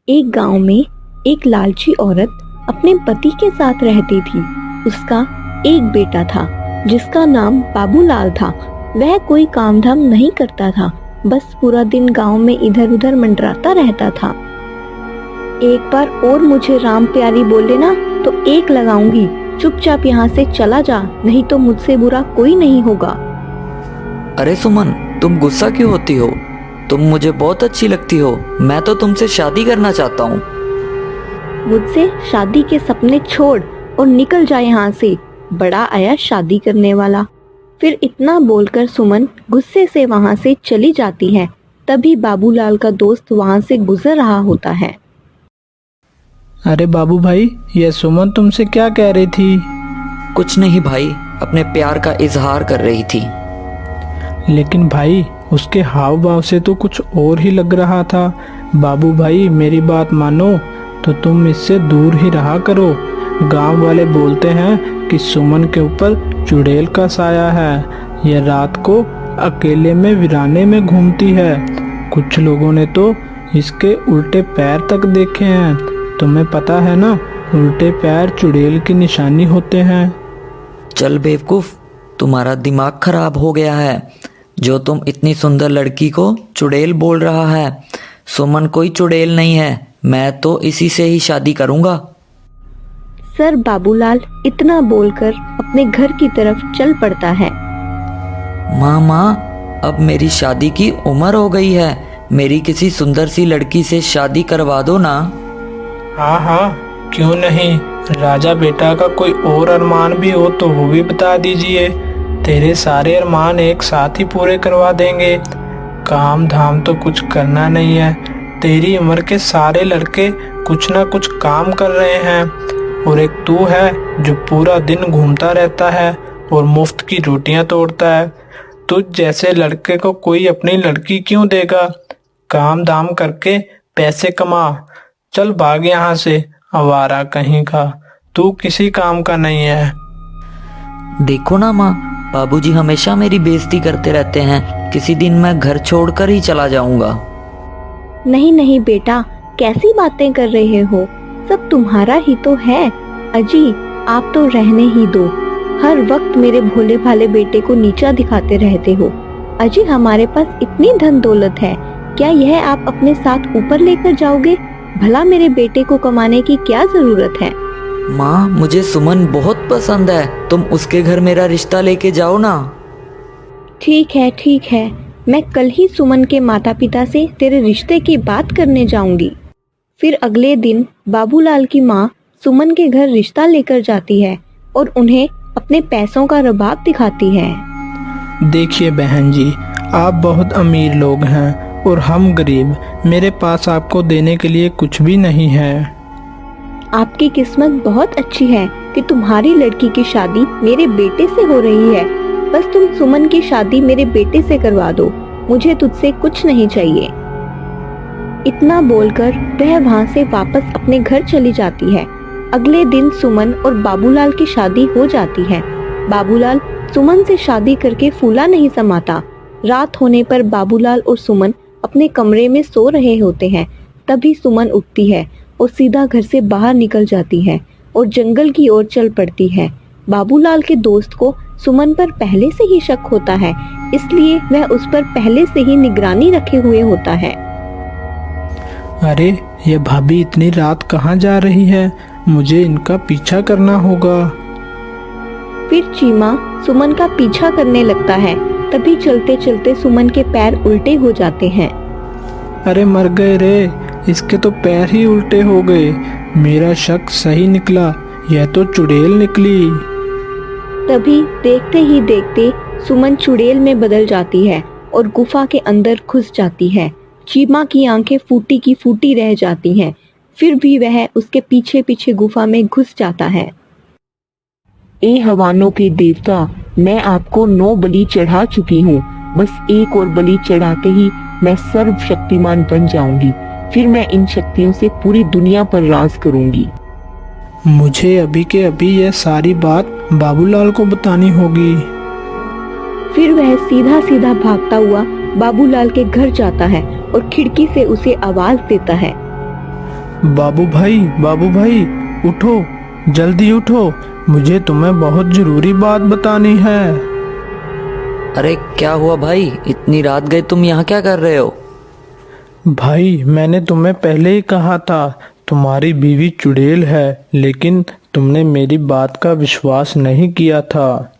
एक गांव में एक लालची औरत अपने पति के साथ रहती थी। उसका एक बेटा था जिसका नाम बाबूलाल था। वह कोई काम धाम नहीं करता था, बस पूरा दिन गांव में इधर उधर मंडराता रहता था। एक बार और मुझे राम प्यारी बोले ना तो एक लगाऊंगी। चुपचाप यहाँ से चला जा, नहीं तो मुझसे बुरा कोई नहीं होगा। अरे सुमन, तुम गुस्सा क्यों होती हो? तुम मुझे बहुत अच्छी लगती हो। मैं तो तुमसे शादी करना चाहता हूँ। मुझसे शादी के सपने छोड़ और निकल जा यहाँ से। बड़ा आया शादी करने वाला। फिर इतना बोलकर सुमन गुस्से से वहाँ से चली जाती है। तभी बाबूलाल का दोस्त वहाँ से गुजर रहा होता है। अरे बाबू भाई, ये सुमन तुमसे क्या कह रही थी? कुछ नहीं भाई, अपने प्यार का इजहार कर रही थी। लेकिन भाई उसके हाव भाव से तो कुछ और ही लग रहा था। बाबू भाई मेरी बात मानो तो तुम इससे दूर ही रहा करो। गांव वाले बोलते हैं कि सुमन के ऊपर चुड़ैल का साया है। यह रात को अकेले में वीराने में घूमती है। कुछ लोगों ने तो इसके उल्टे पैर तक देखे हैं। तुम्हें पता है ना, उल्टे पैर चुड़ैल की निशानी होते हैं। चल बेवकूफ, तुम्हारा दिमाग खराब हो गया है। जो तुम इतनी सुंदर लड़की को चुड़ैल बोल रहा है। सुमन कोई चुड़ैल नहीं है। मैं तो इसी से ही शादी करूंगा। सर बाबूलाल इतना बोलकर अपने घर की तरफ चल पड़ता है। माँ, अब मेरी शादी की उम्र हो गई है। मेरी किसी सुंदर सी लड़की से शादी करवा दो ना। हाँ हाँ, क्यों नहीं। राजा बेटा का कोई और अरमान भी हो तो वो भी बता दीजिए। तेरे सारे अरमान एक साथ ही पूरे करवा देंगे। काम धाम तो कुछ करना नहीं है। तेरी उम्र के सारे लड़के कुछ ना कुछ काम कर रहे हैं और एक तू है जो पूरा दिन घूमता रहता है और मुफ्त की रोटियां तोड़ता है। तुझ जैसे लड़के को कोई अपनी लड़की क्यों देगा? काम धाम करके पैसे कमा। चल भाग यहाँ से, आवारा कहीं का। तू किसी काम का नहीं है। देखो ना माँ, बाबूजी हमेशा मेरी बेइज्जती करते रहते हैं। किसी दिन मैं घर छोड़कर ही चला जाऊंगा। नहीं नहीं बेटा, कैसी बातें कर रहे हो? सब तुम्हारा ही तो है। अजी आप तो रहने ही दो। हर वक्त मेरे भोले भाले बेटे को नीचा दिखाते रहते हो। अजी हमारे पास इतनी धन दौलत है, क्या यह आप अपने साथ ऊपर लेकर जाओगे? भला मेरे बेटे को कमाने की क्या जरूरत है? माँ, मुझे सुमन बहुत पसंद है। तुम उसके घर मेरा रिश्ता लेके जाओ ना। ठीक है, मैं कल ही सुमन के माता पिता से तेरे रिश्ते की बात करने जाऊंगी। फिर अगले दिन बाबूलाल की माँ सुमन के घर रिश्ता लेकर जाती है और उन्हें अपने पैसों का रबाब दिखाती है। देखिए बहन जी, आप बहुत अमीर लोग हैं और हम गरीब। मेरे पास आपको देने के लिए कुछ भी नहीं है। आपकी किस्मत बहुत अच्छी है कि तुम्हारी लड़की की शादी मेरे बेटे से हो रही है। बस तुम सुमन की शादी मेरे बेटे से करवा दो। मुझे तुझसे कुछ नहीं चाहिए। इतना बोलकर वह वहाँ से वापस अपने घर चली जाती है। अगले दिन सुमन और बाबूलाल की शादी हो जाती है। बाबूलाल सुमन से शादी करके फूला नहीं समाता। रात होने पर बाबूलाल और सुमन अपने कमरे में सो रहे होते हैं। तभी सुमन उठती है और सीधा घर से बाहर निकल जाती है और जंगल की ओर चल पड़ती है। बाबूलाल के दोस्त को सुमन पर पहले से ही शक होता है, इसलिए वह उस पर पहले से ही निगरानी रखे हुए होता है। अरे ये भाभी इतनी रात कहाँ जा रही है? मुझे इनका पीछा करना होगा। फिर चीमा सुमन का पीछा करने लगता है। तभी चलते चलते सुमन के पैर उल्टे हो जाते हैं। अरे मर गए रे, इसके तो पैर ही उल्टे हो गए। मेरा शक सही निकला, यह तो चुड़ैल निकली। तभी देखते ही देखते सुमन चुड़ैल में बदल जाती है और गुफा के अंदर घुस जाती है। चीमा की आंखें फूटी की फूटी रह जाती हैं। फिर भी वह उसके पीछे पीछे गुफा में घुस जाता है। ए हवानों के देवता, मैं आपको 9 बलि चढ़ा चुकी हूँ। बस एक और बलि चढ़ाते ही मैं सर्वशक्तिमान बन जाऊंगी। फिर मैं इन शक्तियों से पूरी दुनिया पर राज करूंगी। मुझे अभी के अभी यह सारी बात बाबूलाल को बतानी होगी। फिर वह सीधा सीधा भागता हुआ बाबूलाल के घर जाता है और खिड़की से उसे आवाज देता है। बाबू भाई, उठो, जल्दी उठो, मुझे तुम्हें बहुत जरूरी बात बतानी है। अरे क्या हुआ भाई, इतनी रात गए तुम यहाँ क्या कर रहे हो? भाई मैंने तुम्हें पहले ही कहा था तुम्हारी बीवी चुड़ैल है, लेकिन तुमने मेरी बात का विश्वास नहीं किया था।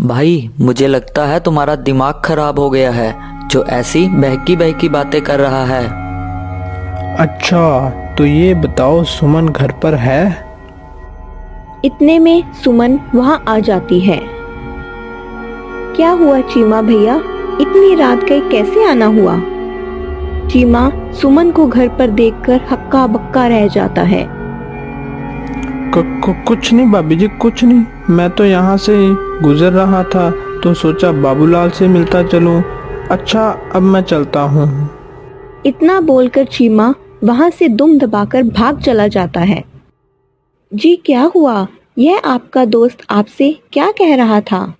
भाई मुझे लगता है तुम्हारा दिमाग खराब हो गया है, जो ऐसी बहकी बहकी बातें कर रहा है। अच्छा, तो ये बताओ सुमन घर पर है? इतने में सुमन वहां आ जाती है। क्या हुआ चीमा भैया, इतनी रात गए कैसे आना हुआ? चीमा सुमन को घर पर देखकर हक्का बक्का रह जाता है। कुछ नहीं भाभी जी, कुछ नहीं। मैं तो यहाँ से गुजर रहा था तो सोचा बाबूलाल से मिलता चलूं। अच्छा, अब मैं चलता हूँ। इतना बोलकर चीमा वहां से दुम दबाकर भाग चला जाता है। जी क्या हुआ? यह आपका दोस्त आपसे क्या कह रहा था?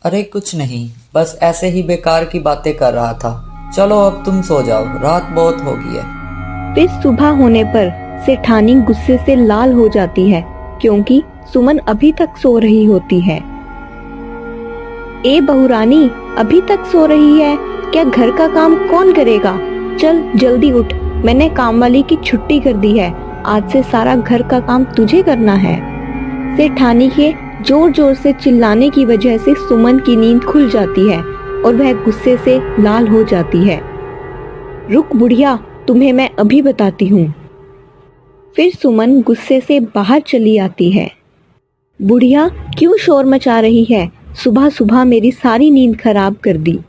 अरे कुछ नहीं, बस ऐसे ही बेकार की बातें कर रहा था। चलो अब तुम सो जाओ, रात बहुत हो गई है। फिर सुबह होने पर सेठानी गुस्से से लाल हो जाती है, क्योंकि सुमन अभी तक सो रही होती है। ए बहुरानी, अभी तक सो रही है? क्या घर का काम कौन करेगा? चल जल्दी उठ, मैंने काम वाली की छुट्टी कर दी है। आज से सारा घर का काम तुझे करना है। सेठानी के जोर जोर से चिल्लाने की वजह से सुमन की नींद खुल जाती है और वह गुस्से से लाल हो जाती है। रुक बुढ़िया, तुम्हें मैं अभी बताती हूँ। फिर सुमन गुस्से से बाहर चली आती है। बुढ़िया क्यों शोर मचा रही है? सुबह सुबह मेरी सारी नींद खराब कर दी।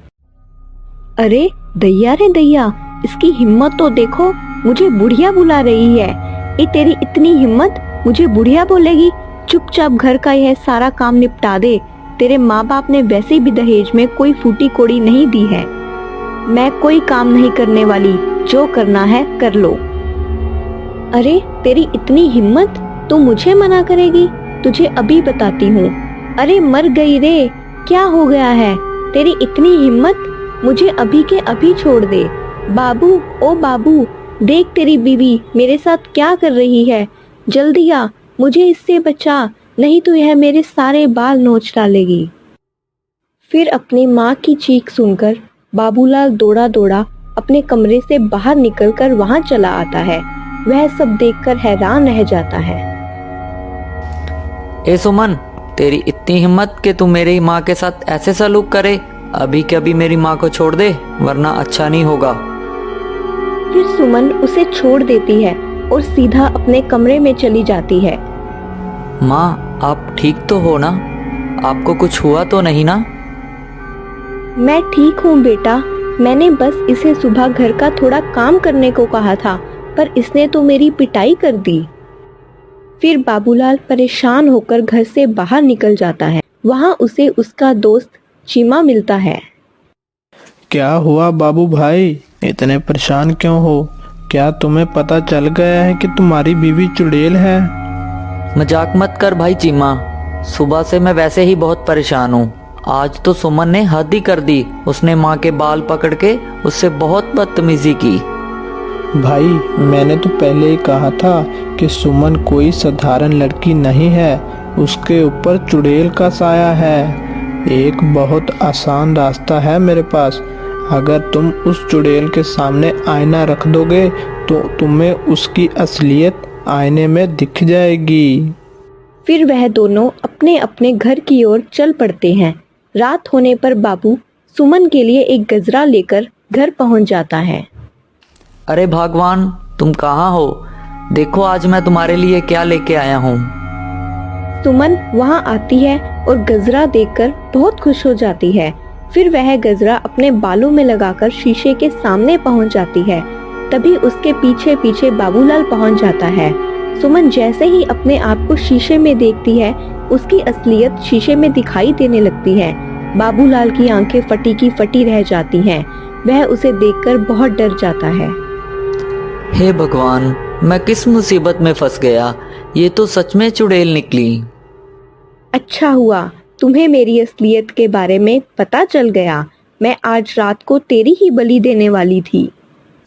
अरे दैया रे दैया, इसकी हिम्मत तो देखो, मुझे बुढ़िया बुला रही है। ये तेरी इतनी हिम्मत, मुझे बुढ़िया बोलेगी? चुपचाप घर का यह सारा काम निपटा दे। तेरे माँ बाप ने वैसे भी दहेज में कोई फूटी कोड़ी नहीं दी है। मैं कोई काम नहीं करने वाली, जो करना है कर लो। अरे तेरी इतनी हिम्मत, तू मुझे मना करेगी? तुझे अभी बताती हूँ। अरे मर गई रे, क्या हो गया है? तेरी इतनी हिम्मत, मुझे अभी के अभी छोड़ दे। बाबू, ओ बाबू, देख तेरी बीवी मेरे साथ क्या कर रही है। जल्दी आ, मुझे इससे बचा, नहीं तो यह मेरे सारे बाल नोच डालेगी। फिर अपनी माँ की चीख सुनकर बाबूलाल दौड़ा दौड़ा अपने कमरे से बाहर निकलकर वहां चला आता है। वह सब देखकर हैरान रह जाता है। ए सुमन, तेरी इतनी हिम्मत कि तू मेरी माँ के साथ ऐसे सलूक करे? अभी के अभी मेरी माँ को छोड़ दे, वरना अच्छा नहीं होगा। फिर सुमन उसे छोड़ देती है और सीधा अपने कमरे में चली जाती है। माँ आप ठीक तो हो ना? आपको कुछ हुआ तो नहीं ना? मैं ठीक हूँ बेटा, मैंने बस इसे सुबह घर का थोड़ा काम करने को कहा था, पर इसने तो मेरी पिटाई कर दी। फिर बाबूलाल परेशान होकर घर से बाहर निकल जाता है। वहाँ उसे उसका दोस्त चीमा मिलता है। क्या हुआ बाबू भाई, इतने परेशान क्यों हो? क्या तुम्हें पता चल गया है कि तुम्हारी बीवी चुड़ैल है? मजाक मत कर भाई चीमा, सुबह से मैं वैसे ही बहुत परेशान हूँ। आज तो सुमन ने हद ही कर दी। उसने माँ के बाल पकड़ के उससे बहुत बदतमीजी की। भाई मैंने तो पहले ही कहा था कि सुमन कोई साधारण लड़की नहीं है, उसके ऊपर चुड़ैल का साया है। एक बहुत आसान रास्ता है मेरे पास। अगर तुम उस चुड़ैल के सामने आईना रख दोगे तो तुम्हें उसकी असलियत आईने में दिख जाएगी। फिर वह दोनों अपने अपने घर की ओर चल पड़ते हैं। रात होने पर बाबू सुमन के लिए एक गजरा लेकर घर पहुंच जाता है। अरे भगवान, तुम कहाँ हो? देखो आज मैं तुम्हारे लिए क्या लेके आया हूँ। सुमन वहां आती है और गजरा देखकर बहुत खुश हो जाती है। फिर वह गजरा अपने बालों में लगाकर शीशे के सामने पहुंच जाती है। तभी उसके पीछे पीछे बाबूलाल पहुंच जाता है। सुमन जैसे ही अपने आप को शीशे में देखती है, उसकी असलियत शीशे में दिखाई देने लगती है। बाबूलाल की आंखें फटी की फटी रह जाती हैं। वह उसे देखकर बहुत डर जाता है। हे भगवान, मैं किस मुसीबत में फंस गया? ये तो सच में चुड़ैल निकली। अच्छा हुआ तुम्हें मेरी असलियत के बारे में पता चल गया। मैं आज रात को तेरी ही बलि देने वाली थी।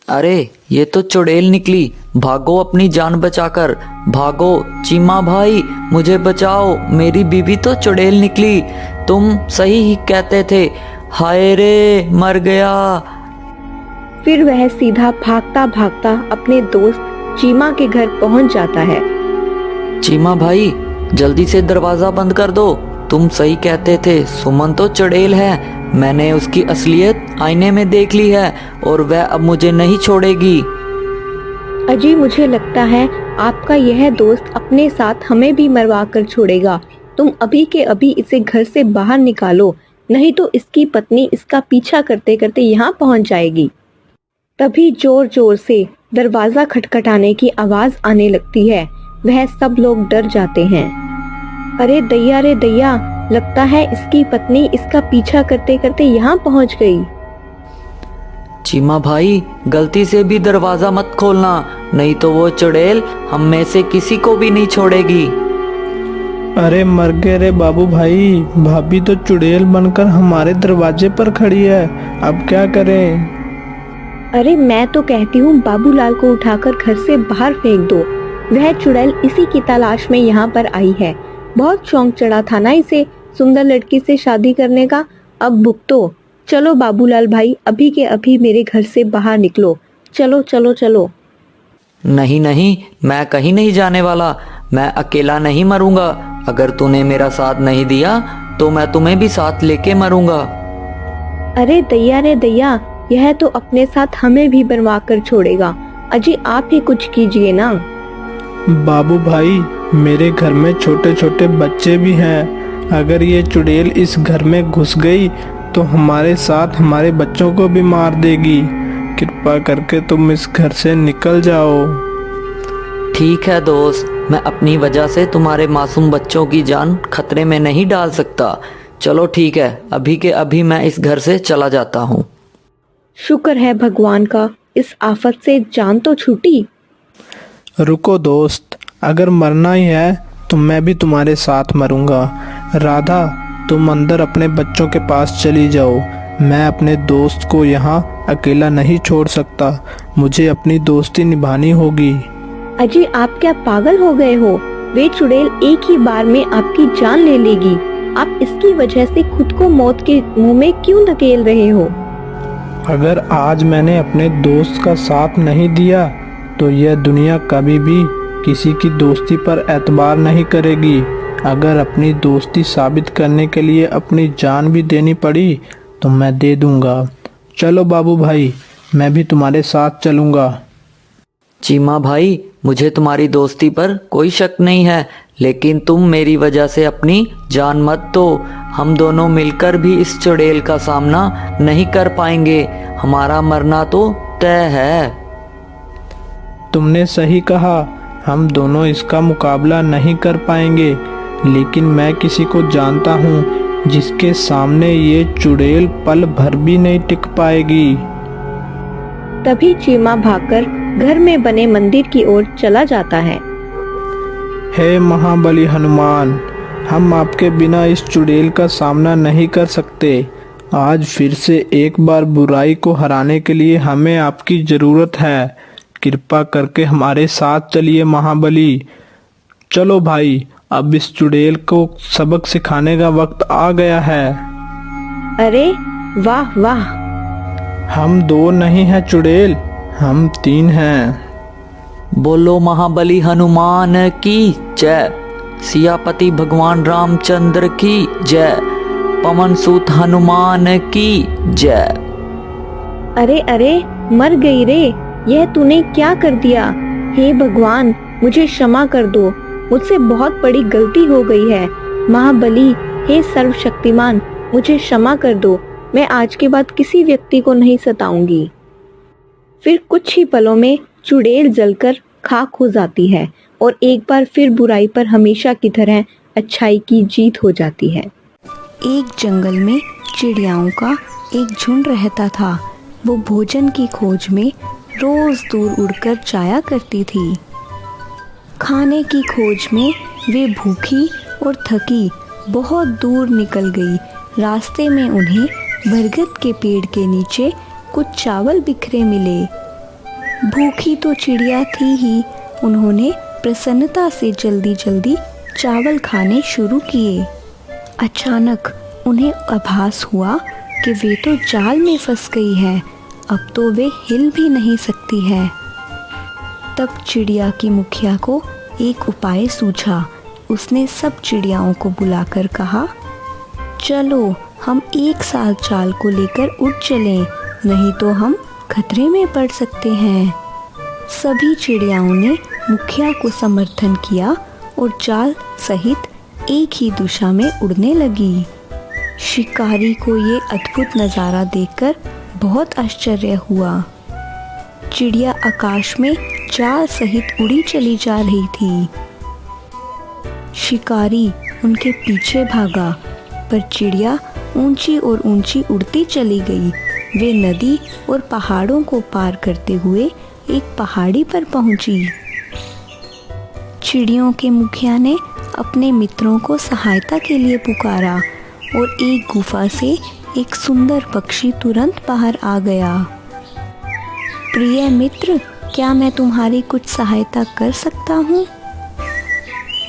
अरे ये तो चुड़ैल निकली, भागो अपनी जान बचाकर, भागो चीमा भाई, मुझे बचाओ, मेरी बीवी तो चुड़ैल निकली, तुम सही ही कहते थे, हाय रे मर गया। फिर वह सीधा भागता भागता अपने दोस्त चीमा के घर पहुंच जाता है। चीमा भाई जल्दी से दरवाजा बंद कर दो, तुम सही कहते थे, सुमन तो चुड़ैल है, मैंने उसकी असलियत आईने में देख ली है और वह अब मुझे नहीं छोड़ेगी। अजी मुझे लगता है आपका यह दोस्त अपने साथ हमें भी मरवा कर छोड़ेगा। तुम अभी के अभी इसे घर से बाहर निकालो, नहीं तो इसकी पत्नी इसका पीछा करते करते यहाँ पहुँच जाएगी। तभी जोर जोर से दरवाजा खटखटाने की आवाज आने लगती है। वह सब लोग डर जाते हैं। अरे दैया रे दैया, लगता है इसकी पत्नी इसका पीछा करते करते यहाँ पहुँच गई। चीमा भाई गलती से भी दरवाजा मत खोलना, नहीं तो वो चुड़ैल हम में से किसी को भी नहीं छोड़ेगी। अरे मर गए रे बाबू भाई, भाभी तो चुड़ैल बनकर हमारे दरवाजे पर खड़ी है, अब क्या करें। अरे मैं तो कहती हूँ बाबूलाल को उठाकर घर से बाहर फेंक दो। वह चुड़ैल इसी की तलाश में यहाँ पर आई है। बहुत शौक चढ़ा था ना इसे सुंदर लड़की से शादी करने का, अब भुगतो। चलो बाबूलाल भाई, अभी के अभी मेरे घर से बाहर निकलो, चलो चलो चलो। नहीं नहीं, मैं कहीं नहीं जाने वाला, मैं अकेला नहीं मरूंगा, अगर तूने मेरा साथ नहीं दिया तो मैं तुम्हें भी साथ लेके मरूंगा। अरे दैया रे दैया, यह तो अपने साथ हमें भी बनवा कर छोड़ेगा। अजी आप ही कुछ कीजिए ना। बाबू भाई मेरे घर में छोटे छोटे बच्चे भी हैं, अगर ये चुड़ैल इस घर में घुस गई तो हमारे साथ हमारे बच्चों को भी मार देगी, कृपा करके तुम इस घर से निकल जाओ। ठीक है दोस्त, मैं अपनी वजह से तुम्हारे मासूम बच्चों की जान खतरे में नहीं डाल सकता, चलो ठीक है, अभी के अभी मैं इस घर से चला जाता हूँ। शुक्र है भगवान का, इस आफत से जान तो छूटी। रुको दोस्त, अगर मरना ही है तो मैं भी तुम्हारे साथ मरूंगा। राधा तुम अंदर अपने बच्चों के पास चली जाओ, मैं अपने दोस्त को यहाँ अकेला नहीं छोड़ सकता, मुझे अपनी दोस्ती निभानी होगी। अजी आप क्या पागल हो गए हो? वे चुड़ैल एक ही बार में आपकी जान ले लेगी। आप इसकी वजह से खुद को मौत के मुंह में क्यों धकेल रहे हो? अगर आज मैंने अपने दोस्त का साथ नहीं दिया तो यह दुनिया कभी भी किसी की दोस्ती पर एतबार नहीं करेगी। अगर अपनी दोस्ती साबित करने के लिए अपनी जान भी देनी पड़ी तो मैं दे दूंगा। चलो बाबू भाई, मैं भी तुम्हारे साथ चलूंगा। चीमा भाई मुझे तुम्हारी दोस्ती पर कोई शक नहीं है, लेकिन तुम मेरी वजह से अपनी जान मत दो, हम दोनों मिलकर भी इस चुड़ैल का सामना नहीं कर पाएंगे, हमारा मरना तो तय है। तुमने सही कहा, हम दोनों इसका मुकाबला नहीं कर पाएंगे, लेकिन मैं किसी को जानता हूँ जिसके सामने ये चुड़ैल पल भर भी नहीं टिक पाएगी। तभी चीमा भागकर घर में बने मंदिर की ओर चला जाता है। हे महाबली हनुमान, हम आपके बिना इस चुड़ैल का सामना नहीं कर सकते। आज फिर से एक बार बुराई को हराने के लिए हमें आपकी जरूरत है, कृपा करके हमारे साथ चलिए महाबली। चलो भाई, अब इस चुड़ैल को सबक सिखाने का वक्त आ गया है। अरे वाह वाह, हम दो नहीं हैं चुड़ैल, हम 3 हैं। बोलो महाबली हनुमान की जय, सियापति भगवान रामचंद्र की जय, पवन सूत हनुमान की जय। अरे अरे मर गई रे, यह तूने क्या कर दिया? हे भगवान मुझे क्षमा कर दो, मुझसे बहुत बड़ी गलती हो गई है। महाबली हे सर्वशक्तिमान, मुझे क्षमा कर दो, मैं आज के बाद किसी व्यक्ति को नहीं सताऊंगी। फिर कुछ ही पलों में चुड़ैल जलकर खाक हो जाती है और एक बार फिर बुराई पर हमेशा की तरह अच्छाई की जीत हो जाती है। एक जंगल में चिड़ियाओं का एक झुंड रहता था। वो भोजन की खोज में रोज दूर उड़कर जाया करती थी। खाने की खोज में वे भूखी और थकी बहुत दूर निकल गई। रास्ते में उन्हें बरगद के पेड़ के नीचे कुछ चावल बिखरे मिले। भूखी तो चिड़िया थी ही, उन्होंने प्रसन्नता से जल्दी जल्दी चावल खाने शुरू किए। अचानक उन्हें आभास हुआ कि वे तो जाल में फंस गई है, अब तो वे हिल भी नहीं सकती है। तब चिड़िया की मुखिया को एक उपाय सूझा। उसने सब चिड़ियाओं को बुलाकर कहा, चलो हम एक साथ जाल को लेकर उड़ चलें, नहीं तो हम खतरे में पड़ सकते हैं। सभी चिड़ियाओं ने मुखिया को समर्थन किया और जाल सहित एक ही दिशा में उड़ने लगी। शिकारी को ये अद्भुत नज़ारा देखकर बहुत आश्चर्य हुआ। चिड़िया आकाश में जाल सहित उड़ी चली जा रही थी। शिकारी उनके पीछे भागा, पर चिड़िया ऊंची और ऊंची उड़ती चली गई। वे नदी और पहाड़ों को पार करते हुए एक पहाड़ी पर पहुंची। चिड़ियों के मुखिया ने अपने मित्रों को सहायता के लिए पुकारा और एक गुफा से एक सुंदर पक्षी तुरंत बाहर आ गया। प्रिय मित्र, क्या मैं तुम्हारी कुछ सहायता कर सकता हूँ?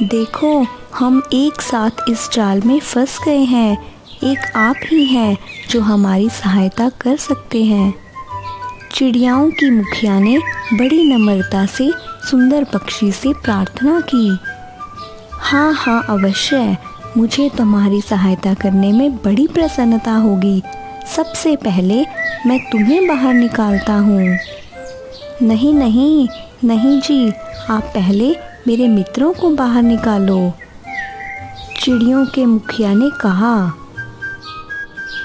देखो, हम एक साथ इस जाल में फंस गए हैं। एक आप ही हैं जो हमारी सहायता कर सकते हैं। चिड़ियाओं की मुखिया ने बड़ी नम्रता से सुंदर पक्षी से प्रार्थना की। हाँ हाँ, अवश्य, मुझे तुम्हारी सहायता करने में बड़ी प्रसन्नता होगी। सबसे पहले मैं तुम्हें बाहर निकालता हूँ। नहीं नहीं नहीं जी, आप पहले मेरे मित्रों को बाहर निकालो, चिड़ियों के मुखिया ने कहा।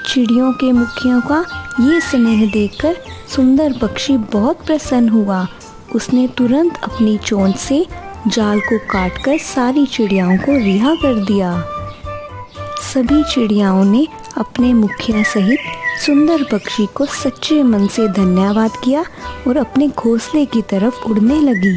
चिड़ियों के मुखिया का ये स्नेह देखकर सुंदर पक्षी बहुत प्रसन्न हुआ। उसने तुरंत अपनी चोंच से जाल को काटकर सारी चिड़ियाओं को रिहा कर दिया। सभी चिड़ियाओं ने अपने मुखिया सहित सुंदर पक्षी को सच्चे मन से धन्यवाद किया और अपने घोंसले की तरफ उड़ने लगी।